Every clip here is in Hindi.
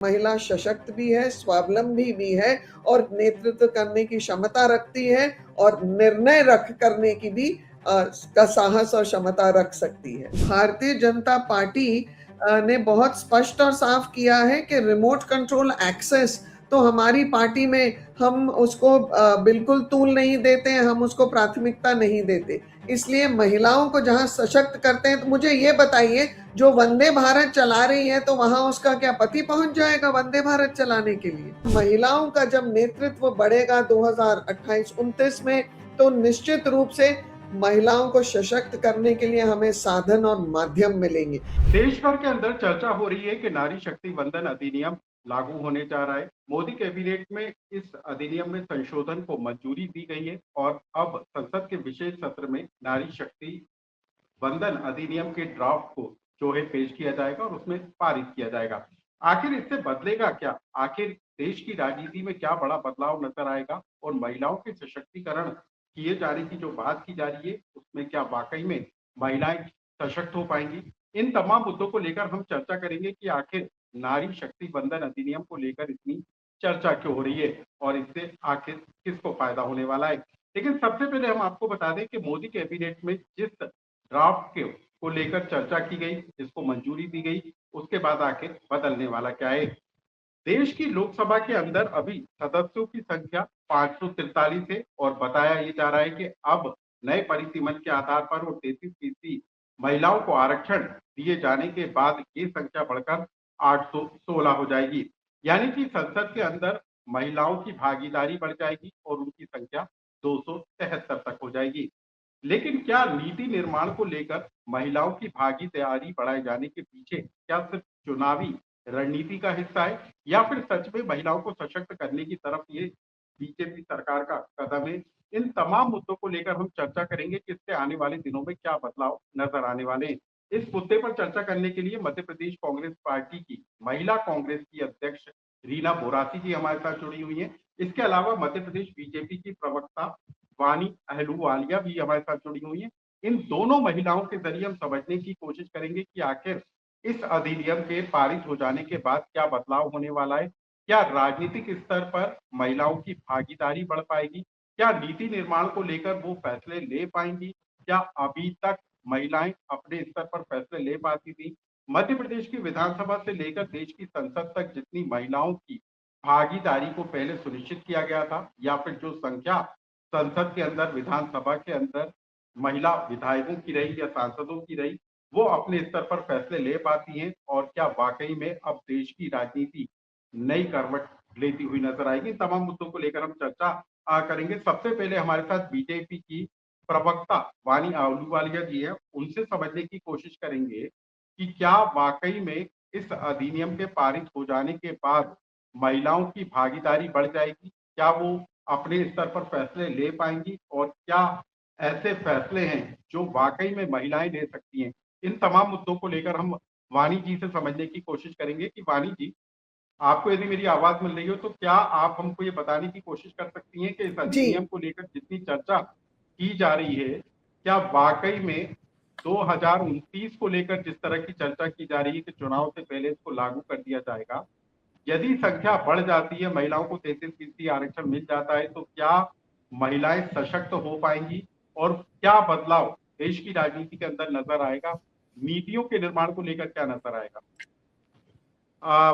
महिला सशक्त भी है, स्वावलंबी भी है और नेतृत्व करने की क्षमता रखती है और निर्णय रख करने की भी का साहस और क्षमता रख सकती है। भारतीय जनता पार्टी ने बहुत स्पष्ट और साफ किया है कि रिमोट कंट्रोल एक्सेस तो हमारी पार्टी में हम उसको बिल्कुल तूल नहीं देते हैं, हम उसको प्राथमिकता नहीं देते। इसलिए महिलाओं को जहाँ सशक्त करते हैं, तो मुझे ये बताइए, जो वंदे भारत चला रही है तो वहां उसका क्या पति पहुंच जाएगा वंदे भारत चलाने के लिए? महिलाओं का जब नेतृत्व बढ़ेगा 2028-29 में, तो निश्चित रूप से महिलाओं को सशक्त करने के लिए हमें साधन और माध्यम मिलेंगे। देश भर के अंदर चर्चा हो रही है कि नारी शक्ति वंदन अधिनियम लागू होने जा रहा है। मोदी कैबिनेट में इस अधिनियम में संशोधन को मंजूरी दी गई है और अब संसद के विशेष सत्र में नारी शक्ति वंदन अधिनियम के ड्राफ्ट को जो है पेश किया जाएगा और उसमें पारित किया जाएगा। आखिर इससे बदलेगा क्या? आखिर देश की राजनीति में क्या बड़ा बदलाव नजर आएगा और महिलाओं के सशक्तिकरण किए जाने की जो बात की जा रही है उसमें क्या वाकई में महिलाएं सशक्त हो पाएंगी? इन तमाम मुद्दों को लेकर हम चर्चा करेंगे कि आखिर नारी शक्ति वंदन अधिनियम को लेकर इतनी चर्चा क्यों हो रही है और इससे आखिर किसको फायदा होने वाला है। लेकिन सबसे पहले हम आपको बता दें कि मोदी कैबिनेट में जिस ड्राफ्ट के को लेकर चर्चा की गई, जिसको मंजूरी दी गई, उसके बाद आखिर बदलने वाला क्या है। देश की लोकसभा के अंदर अभी सदस्यों की संख्या 543 है और बताया ये जा रहा है कि अब नए परिसीमन के आधार पर और 33% महिलाओं को आरक्षण दिए जाने के बाद ये संख्या बढ़कर 816 हो जाएगी। यानी कि संसद के अंदर महिलाओं की भागीदारी बढ़ जाएगी और उनकी संख्या 273 तक हो जाएगी। लेकिन क्या नीति निर्माण को लेकर महिलाओं की भागीदारी बढ़ाए जाने के पीछे क्या सिर्फ चुनावी रणनीति का हिस्सा है या फिर सच में महिलाओं को सशक्त करने की तरफ ये बीजेपी सरकार का कदम है? इन तमाम मुद्दों को लेकर हम चर्चा करेंगे कि इससे आने वाले दिनों में क्या बदलाव नजर आने वाले हैं। इस मुद्दे पर चर्चा करने के लिए मध्य प्रदेश कांग्रेस पार्टी की महिला कांग्रेस की अध्यक्ष रीना बोरासी जी हमारे साथ जुड़ी हुई हैं। इसके अलावा मध्य प्रदेश बीजेपी की प्रवक्ता वानी अहलूवालिया भी हमारे साथ जुड़ी हुई हैं। इन दोनों महिलाओं के जरिए हम समझने की कोशिश करेंगे कि आखिर इस अधिनियम के पारित हो जाने के बाद क्या बदलाव होने वाला है। क्या राजनीतिक स्तर पर महिलाओं की भागीदारी बढ़ पाएगी? क्या नीति निर्माण को लेकर वो फैसले ले पाएंगी? क्या अभी तक महिलाएं अपने स्तर पर फैसले ले पाती थी? मध्य प्रदेश की विधानसभा से लेकर देश की संसद तक जितनी महिलाओं की भागीदारी को पहले सुनिश्चित किया गया था या फिर जो संख्या संसद के अंदर विधानसभा के अंदर महिला विधायकों की रही या सांसदों की रही, वो अपने स्तर पर फैसले ले पाती हैं और क्या वाकई में अब देश की राजनीति नई करवट लेती हुई नजर आएगी? तमाम मुद्दों को लेकर हम चर्चा करेंगे। सबसे पहले हमारे साथ बीजेपी की प्रवक्ता वानी आहलूवालिया जी है, उनसे समझने की कोशिश करेंगे कि क्या वाकई में इस अधिनियम के पारित हो जाने के बाद महिलाओं की भागीदारी बढ़ जाएगी? क्या वो अपने स्तर पर फैसले ले पाएंगी और क्या ऐसे फैसले हैं जो वाकई में महिलाएं ले सकती हैं? इन तमाम मुद्दों को लेकर हम वानी जी से समझने की कोशिश करेंगे कि वानी जी, आपको यदि मेरी आवाज मिल रही हो तो क्या आप हमको ये बताने की कोशिश कर सकती हैं कि इस जी, अधिनियम को लेकर जितनी चर्चा की जा रही है, क्या वाकई में 2029 को लेकर जिस तरह की चर्चा की जा रही है कि चुनाव से पहले इसको लागू कर दिया जाएगा, यदि संख्या बढ़ जाती है, महिलाओं को 33% आरक्षण मिल जाता है, तो क्या महिलाएं सशक्त हो पाएंगी और क्या बदलाव देश की राजनीति के अंदर नजर आएगा? नीतियों के निर्माण को लेकर क्या नजर आएगा?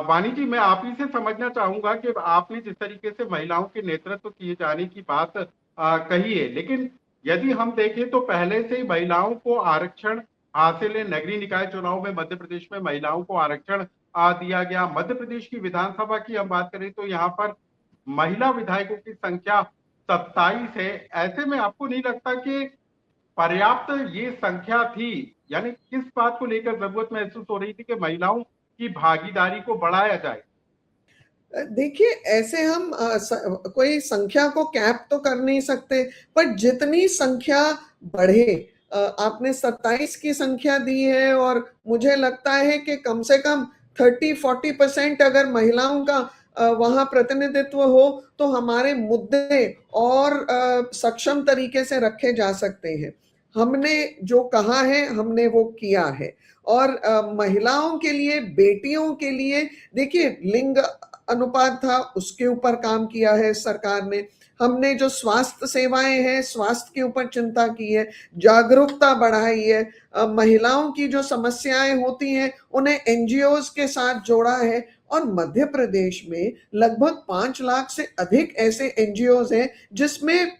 वानी जी, मैं आप ही से समझना चाहूंगा कि आपने जिस तरीके से महिलाओं के नेतृत्व किए जाने की बात कही है, लेकिन यदि हम देखें तो पहले से ही महिलाओं को आरक्षण हासिल है। नगरीय निकाय चुनाव में मध्य प्रदेश में महिलाओं को आरक्षण दिया गया। मध्य प्रदेश की विधानसभा की हम बात करें तो यहाँ पर महिला विधायकों की संख्या 27 है। ऐसे में आपको नहीं लगता कि पर्याप्त ये संख्या थी? यानी किस बात को लेकर जरूरत महसूस हो रही थी कि महिलाओं की भागीदारी को बढ़ाया जाए? देखिए, ऐसे हम कोई संख्या को कैप तो कर नहीं सकते, पर जितनी संख्या बढ़े, आपने 27 की संख्या दी है और मुझे लगता है कि कम से कम 30-40% अगर महिलाओं का वहां प्रतिनिधित्व हो तो हमारे मुद्दे और सक्षम तरीके से रखे जा सकते हैं। हमने जो कहा है हमने वो किया है। और महिलाओं के लिए, बेटियों के लिए, देखिए लिंग अनुपात था उसके ऊपर काम किया है सरकार ने। हमने जो स्वास्थ्य सेवाएं हैं स्वास्थ्य के ऊपर चिंता की है, जागरूकता बढ़ाई है, महिलाओं की जो समस्याएं होती हैं उन्हें एनजीओज के साथ जोड़ा है। और मध्य प्रदेश में लगभग 5 लाख से अधिक ऐसे एनजीओज हैं जिसमें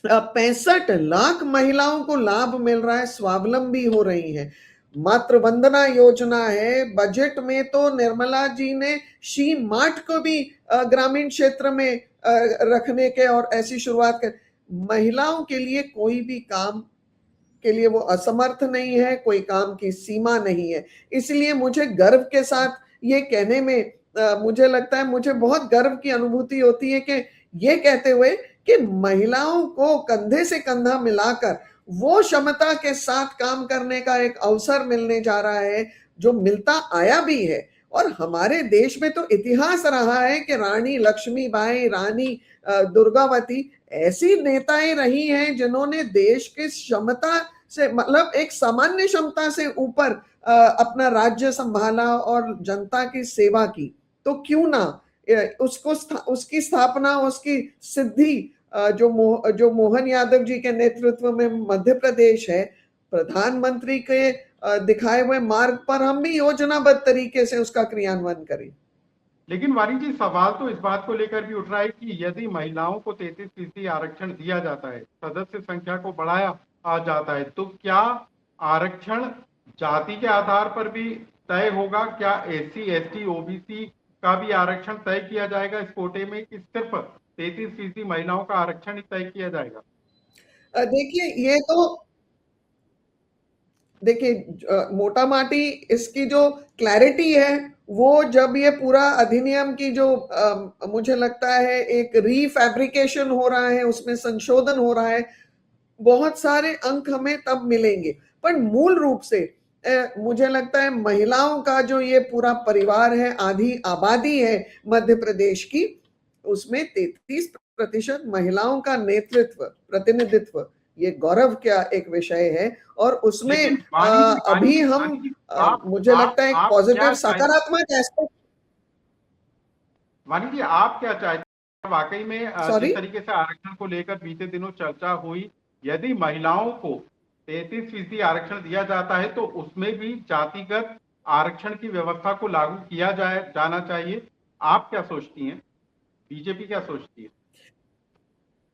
65 लाख महिलाओं को लाभ मिल रहा है, स्वावलंबी हो रही है। मातृ वंदना योजना है, बजट में तो निर्मला जी ने शी मार्ट को भी ग्रामीण क्षेत्र में रखने के और ऐसी शुरुआत कर। महिलाओं के लिए कोई भी काम के लिए वो असमर्थ नहीं है, कोई काम की सीमा नहीं है। इसलिए मुझे गर्व के साथ ये कहने में मुझे लगता है, मुझे बहुत गर्व की अनुभूति होती है कि ये कहते हुए कि महिलाओं को कंधे से कंधा मिलाकर वो क्षमता के साथ काम करने का एक अवसर मिलने जा रहा है जो मिलता आया भी है। और हमारे देश में तो इतिहास रहा है कि रानी लक्ष्मीबाई, रानी दुर्गावती ऐसी नेताएं रही हैं जिन्होंने देश के क्षमता से, मतलब एक सामान्य क्षमता से ऊपर अपना राज्य संभाला और जनता की सेवा की। तो क्यों ना उसकी स्थापना, उसकी सिद्धि जो मोहन यादव जी के नेतृत्व में मध्य प्रदेश है, प्रधानमंत्री के दिखाए हुए मार्ग पर हम भी योजनाबद्ध तरीके से उसका क्रियान्वयन करें। लेकिन वाणी जी, सवाल तो इस बात को लेकर भी उठ रहा है कि यदि महिलाओं को 33% आरक्षण दिया जाता है, सदस्य संख्या को बढ़ाया जाता है, तो क्या आरक्षण जाति के आधार पर भी तय होगा? क्या एससी, एसटी, ओबीसी का भी आरक्षण तय किया जाएगा इस कोटे में, कि सिर्फ 33% महिलाओं का आरक्षण ही तय किया जाएगा? देखिए मोटा माटी इसकी जो क्लैरिटी है वो जब ये पूरा अधिनियम की जो मुझे लगता है एक रीफैब्रिकेशन हो रहा है, उसमें संशोधन हो रहा है, बहुत सारे अंक हमें तब मिलेंगे। पर मूल रूप से मुझे लगता है महिलाओं का जो ये पूरा परिवार है, आधी आबादी है मध्य प्रदेश की, उसमें 33% महिलाओं का नेतृत्व, प्रतिनिधित्व, ये गौरव क्या एक विषय है। और उसमें लेकिन वाणी जी, अभी हम वाणी जी, मुझे लगता है एक आप क्या पॉजिटिव चाहते, सकारात्मक एस्पेक्ट। वाणी जी, आप क्या चाहते हैं वाकई में सॉरी, जिस तरीके से आरक्षण को लेकर बीते दिनों चर्चा हुई, यदि महिलाओं को 33% आरक्षण दिया जाता है तो उसमें भी जातिगत आरक्षण की व्यवस्था को लागू किया जाना चाहिए। आप क्या सोचती हैं? बीजेपी क्या सोचती है?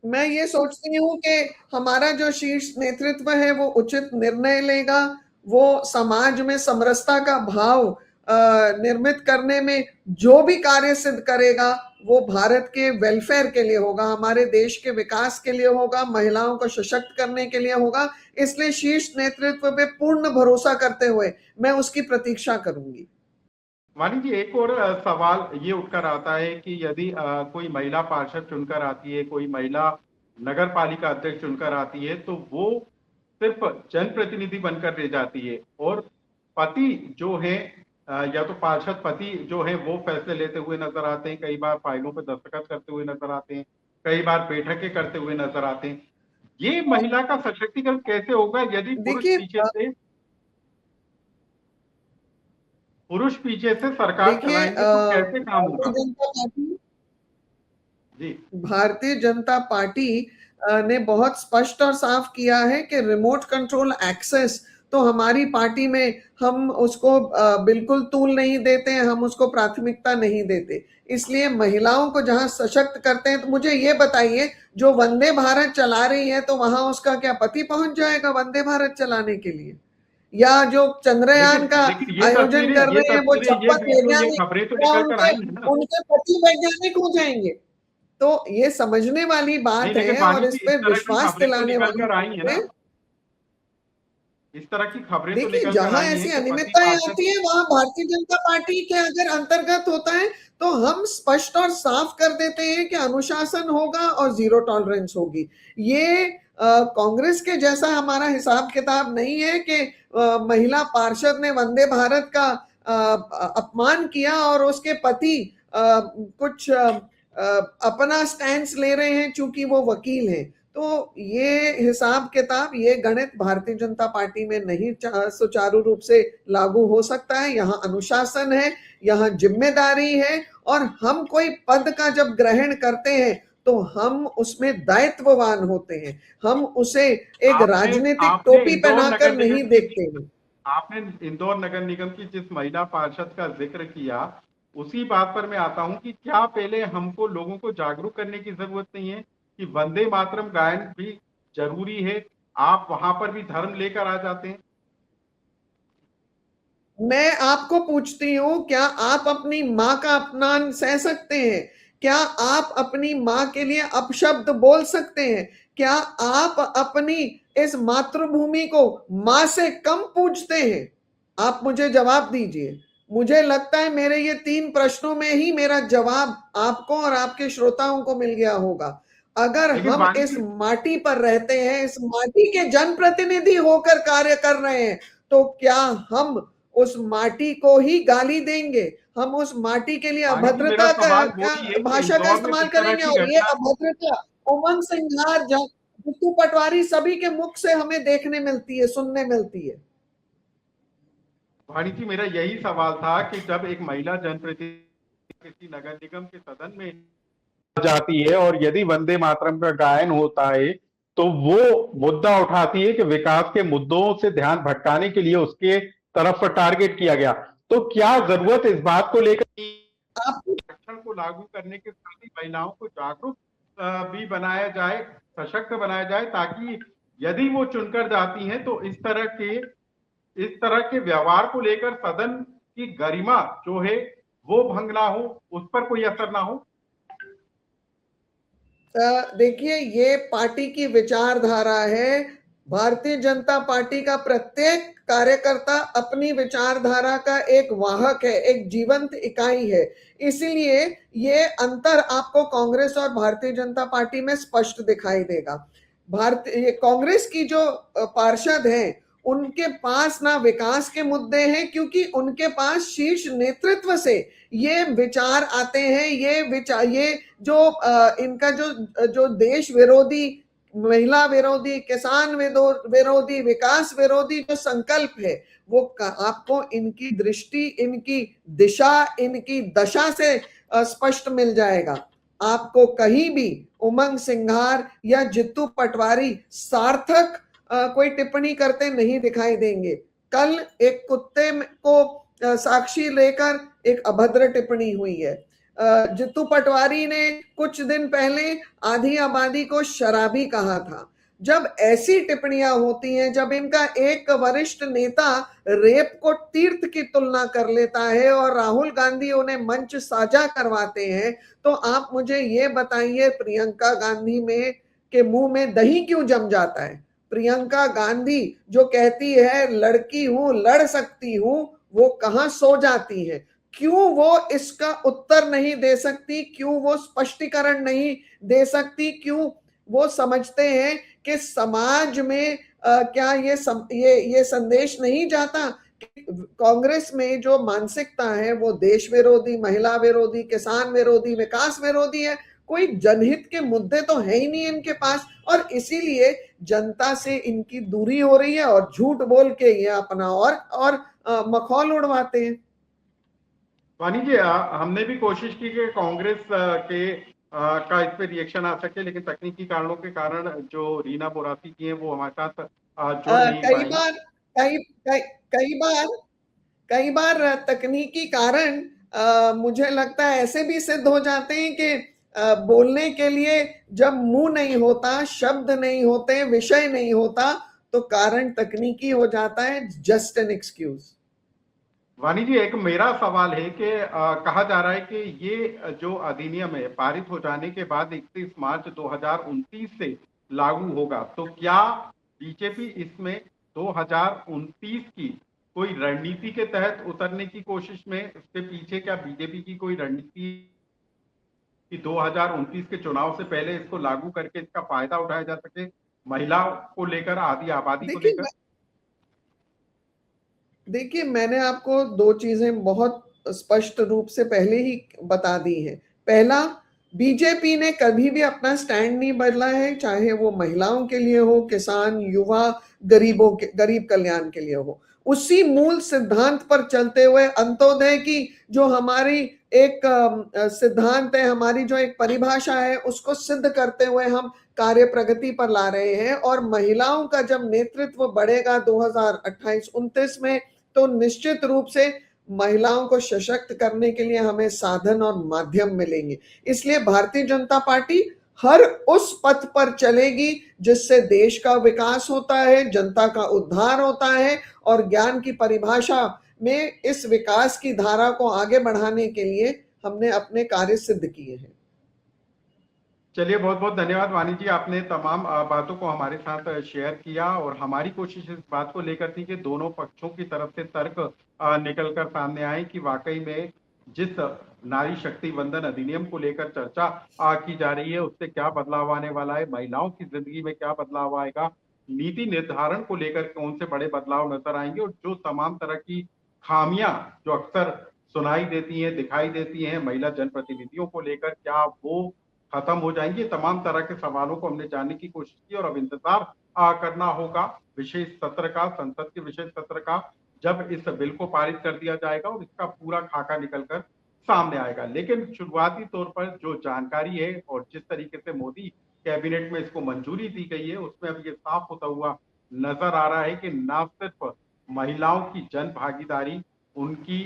मैं ये सोचती हूँ कि हमारा जो शीर्ष नेतृत्व है वो उचित निर्णय लेगा, वो समाज में समरसता का भाव निर्मित करने में जो भी कार्य सिद्ध करेगा वो भारत के वेलफेयर के लिए होगा, हमारे देश के विकास के लिए होगा, महिलाओं को सशक्त करने के लिए होगा। इसलिए शीर्ष नेतृत्व पे पूर्ण भरोसा करते हुए मैं उसकी प्रतीक्षा करूंगी। वाणी जी, एक और सवाल ये उठकर आता है कि यदि कोई महिला पार्षद चुनकर आती है, कोई महिला नगर पालिका अध्यक्ष चुनकर आती है, तो वो सिर्फ जनप्रतिनिधि बनकर रह जाती है और पति जो है या तो पार्षद पति जो है वो फैसले लेते हुए नजर आते हैं, कई बार फाइलों पर दस्तखत करते हुए नजर आते हैं, कई बार बैठकें करते हुए नजर आते हैं। ये महिला का सशक्तिकरण कैसे होगा यदि देखिए पुरुष पीछे से सरकार देखिए चलाएंगे, तो कैसे काम भारतीय होगा? जनता पार्टी जी। भारतीय जनता पार्टी ने बहुत स्पष्ट और साफ किया है कि रिमोट कंट्रोल एक्सेस तो हमारी पार्टी में हम उसको बिल्कुल तूल नहीं देते हैं, हम उसको प्राथमिकता नहीं देते। इसलिए महिलाओं को जहां सशक्त करते हैं, तो मुझे ये बताइए, जो वंदे भारत चला रही है तो वहां उसका क्या पति पहुंच जाएगा वंदे भारत चलाने के लिए? या जो चंद्रयान लेकिन का लेकिन आयोजन कर ये रहे हैं वो तस्वीरें, ये चंपक वीडियो, ये वैज्ञानिक, खबरें तो क्या निकल कर उनके आई है ना? उनके पति वैज्ञानिक हो जाएंगे? तो ये समझने वाली नहीं, बात लेकिन है वाणी और जी, इस इस पे तरह की विश्वास खबरें तो दिलाने निकल वाली कर आई है बात ना? है। इस तरह की खबरें तो देखिए निकल कर जहां आई हैं ऐसी कि पति अनियमितताएं पार्षद। आती है वहां भारतीय जनता पार्टी के अगर अंतर्गत होता है तो हम स्पष्ट और साफ कर देते हैं कि अनुशासन होगा और जीरो टॉलरेंस होगी। ये कांग्रेस के जैसा हमारा हिसाब किताब नहीं है कि महिला पार्षद ने वंदे भारत का अपमान किया और उसके पति कुछ अपना स्टैंड ले रहे हैं चूंकि वो वकील हैं। तो ये हिसाब किताब, ये गणित भारतीय जनता पार्टी में नहीं सुचारू रूप से लागू हो सकता है। यहाँ अनुशासन है, यहाँ जिम्मेदारी है, और हम कोई पद का जब ग्रहण करते हैं तो हम उसमें दायित्ववान होते हैं, हम उसे एक आपने राजनीतिक आपने टोपी इंदौर पहनाकर नगर नहीं निगम की देखते हैं। आपने इंदौर नगर निगम की जिस महिला पार्षद का जिक्र किया, उसी बात पर मैं आता हूं कि क्या पहले हमको लोगों को जागरूक करने की जरूरत नहीं है कि वंदे मातरम गायन भी जरूरी है? आप वहां पर भी धर्म लेकर आ जाते हैं। मैं आपको पूछती हूं, क्या आप अपनी मां का अपमान सह सकते हैं? क्या आप अपनी मां के लिए अपशब्द बोल सकते हैं? क्या आप अपनी इस मातृभूमि को मां से कम पूजते हैं? आप मुझे जवाब दीजिए। मुझे लगता है मेरे ये 3 प्रश्नों में ही मेरा जवाब आपको और आपके श्रोताओं को मिल गया होगा। अगर लेकिन हम वाणी इस जी, माटी पर रहते हैं, इस माटी के जनप्रतिनिधि होकर कार्य कर रहे हैं, तो क्या हम उस माटी को ही गाली देंगे? हम उस माटी के लिए वाणी जी, मेरा अभद्रता सवाल वो ही है का कि भाषा का इंदौर में इस्तेमाल जिस तरह करेंगे? की और ये घटना, अभद्रता उमंग सिंघार, जितू पटवारी सभी के मुख से हमें देखने मिलती है, सुनने मिलती है। वाणी जी, मेरा यही सवाल था कि जब एक महिला जनप्रतिनिधि किसी नगर निगम के सदन में जाती है और यदि वंदे मातरम का गायन होता है तो वो मुद्दा उठाती है कि विकास के मुद्दों से ध्यान भटकाने के लिए उसके तरफ टारगेट किया गया। तो क्या जरूरत इस बात को लेकर कि आप आरक्षण को लागू करने के साथ ही महिलाओं को जागरूक भी बनाया जाए, सशक्त बनाया जाए, ताकि यदि वो चुनकर जाती हैं तो इस तरह के व्यवहार को लेकर सदन की गरिमा जो है वो भंग ना हो, उस पर कोई असर ना हो। देखिए, ये पार्टी की विचारधारा है। भारतीय जनता पार्टी का प्रत्येक कार्यकर्ता अपनी विचारधारा का एक वाहक है, एक जीवंत इकाई है। इसीलिए ये अंतर आपको कांग्रेस और भारतीय जनता पार्टी में स्पष्ट दिखाई देगा। भारतीय कांग्रेस की जो पार्षद हैं, उनके पास ना विकास के मुद्दे हैं, क्योंकि उनके पास शीर्ष नेतृत्व से ये विचार आते हैं, ये जो इनका जो जो देश विरोधी, महिला विरोधी, किसान विरोधी, विकास विरोधी जो संकल्प है, वो आपको इनकी दृष्टि, इनकी दिशा, इनकी दशा से स्पष्ट मिल जाएगा। आपको कहीं भी उमंग सिंघार या जित्तू पटवारी सार्थक कोई टिप्पणी करते नहीं दिखाई देंगे। कल एक कुत्ते को साक्षी लेकर एक अभद्र टिप्पणी हुई है। जित्तू पटवारी ने कुछ दिन पहले आधी आबादी को शराबी कहा था। जब ऐसी टिप्पणियां होती हैं, जब इनका एक वरिष्ठ नेता रेप को तीर्थ की तुलना कर लेता है और राहुल गांधी उन्हें मंच साझा करवाते हैं, तो आप मुझे ये बताइए, प्रियंका गांधी में के मुंह में दही क्यों जम जाता है? प्रियंका गांधी जो कहती है लड़की हूं, लड़ सकती हूं, वो कहां सो जाती है? क्यों वो इसका उत्तर नहीं दे सकती? क्यों वो स्पष्टीकरण नहीं दे सकती? क्यों वो समझते हैं कि समाज में क्या ये संदेश नहीं जाता कि कांग्रेस में जो मानसिकता है वो देश विरोधी, महिला विरोधी, किसान विरोधी, विकास विरोधी है? कोई जनहित के मुद्दे तो है ही नहीं इनके पास, और इसीलिए जनता से इनकी दूरी हो रही है और झूठ बोल के ये अपना और मखौल उड़वाते हैं। वानी जी, हमने भी कोशिश की कि कांग्रेस का इस पे रिएक्शन आ सके, लेकिन तकनीकी कारणों के कारण जो रीना बोराती की हैं वो हमारे साथ जुड़ नहीं कई पाई। बार कई कई कई बार कई बार तकनीकी कारण मुझे लगता है ऐसे भी सिद्ध हो जाते हैं कि बोलने के लिए जब मुंह नहीं होता, शब्द नहीं होते, विषय नहीं होता, तो कारण तकनीकी हो जाता है, जस्ट एन एक्सक्यूज। वानी जी, एक मेरा सवाल है कि कहा जा रहा है कि ये जो अधिनियम है पारित हो जाने के बाद 31 मार्च 2029 से लागू होगा, तो क्या बीजेपी इसमें 2029 की कोई रणनीति के तहत उतरने की कोशिश में, इसके पीछे क्या बीजेपी की कोई रणनीति कि 2029 के चुनाव से पहले इसको लागू करके इसका फायदा उठाया जा सके, महिलाओं को लेकर, आधी आबादी को देखिए लेकर? देखिए, मैंने आपको 2 चीजें बहुत स्पष्ट रूप से पहले ही बता दी हैं। पहला, बीजेपी ने कभी भी अपना स्टैंड नहीं बदला है, चाहे वो महिलाओं के लिए हो, किसान, युवा, गरीब कल्याण के लिए हो। उसी मूल सिद्धांत पर चलते हुए अंत्योदय की जो हमारी एक सिद्धांत है, हमारी जो एक परिभाषा है, उसको सिद्ध करते हुए हम कार्य प्रगति पर ला रहे हैं। और महिलाओं का जब नेतृत्व बढ़ेगा 2028-29 में, तो निश्चित रूप से महिलाओं को सशक्त करने के लिए हमें साधन और माध्यम मिलेंगे। इसलिए भारतीय जनता पार्टी हर उस पथ पर चलेगी जिससे देश का विकास होता है, जनता का उद्धार होता है, और ज्ञान की परिभाषा में इस विकास की धारा को आगे बढ़ाने के लिए हमने अपने कार्य सिद्ध किए हैं। चलिए, बहुत बहुत धन्यवाद वानी जी, आपने तमाम बातों को हमारे साथ शेयर किया। और हमारी कोशिश इस बात को लेकर थी कि दोनों पक्षों की तरफ से तर्क निकल कर सामने आए कि वाकई में जिस नारी शक्ति वंदन अधिनियम को लेकर चर्चा की जा रही है, उससे क्या बदलाव आने वाला है, महिलाओं की जिंदगी में क्या बदलाव आएगा, नीति निर्धारण को लेकर कौन से बड़े बदलाव नजर आएंगे, और जो तमाम तरह की खामियां जो अक्सर सुनाई देती हैं, दिखाई देती हैं महिला जनप्रतिनिधियों को लेकर, क्या वो खत्म हो जाएंगे। तमाम तरह के सवालों को हमने जानने की कोशिश की, और अब इंतजार करना होगा विशेष सत्र का, संसद के विशेष सत्र का, जब इस बिल को पारित कर दिया जाएगा और इसका पूरा खाका निकलकर सामने आएगा। लेकिन शुरुआती तौर पर जो जानकारी है और जिस तरीके से मोदी कैबिनेट में इसको मंजूरी दी गई है, उसमें अब ये साफ होता हुआ नजर आ रहा है कि न सिर्फ महिलाओं की जन भागीदारी, उनकी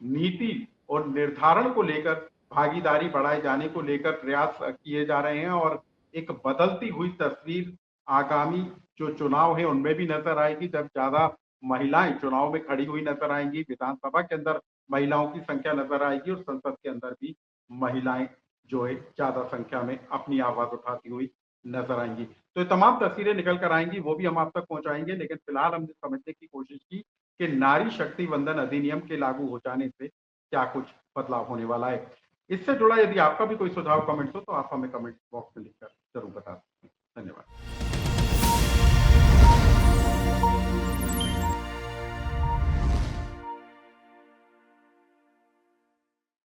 नीति और निर्धारण को लेकर भागीदारी बढ़ाए जाने को लेकर प्रयास किए जा रहे हैं, और एक बदलती हुई तस्वीर आगामी जो चुनाव है उनमें भी नजर आएगी, जब ज्यादा महिलाएं चुनाव में खड़ी हुई नजर आएंगी, विधानसभा के अंदर महिलाओं की संख्या नजर आएगी, और संसद के अंदर भी महिलाएं जो है ज्यादा संख्या में अपनी आवाज उठाती हुई नजर आएंगी। तो ये तमाम तस्वीरें निकल कर आएंगी, वो भी हम आप तक पहुंचाएंगे। लेकिन फिलहाल हमने समझने की कोशिश की कि नारी शक्ति वंदन अधिनियम के लागू हो जाने से क्या कुछ बदलाव होने वाला है। इससे जुड़ा यदि आपका भी कोई सुझाव कमेंट्स हो तो आप हमें कमेंट बॉक्स में लिखकर जरूर बता सकते हैं। धन्यवाद।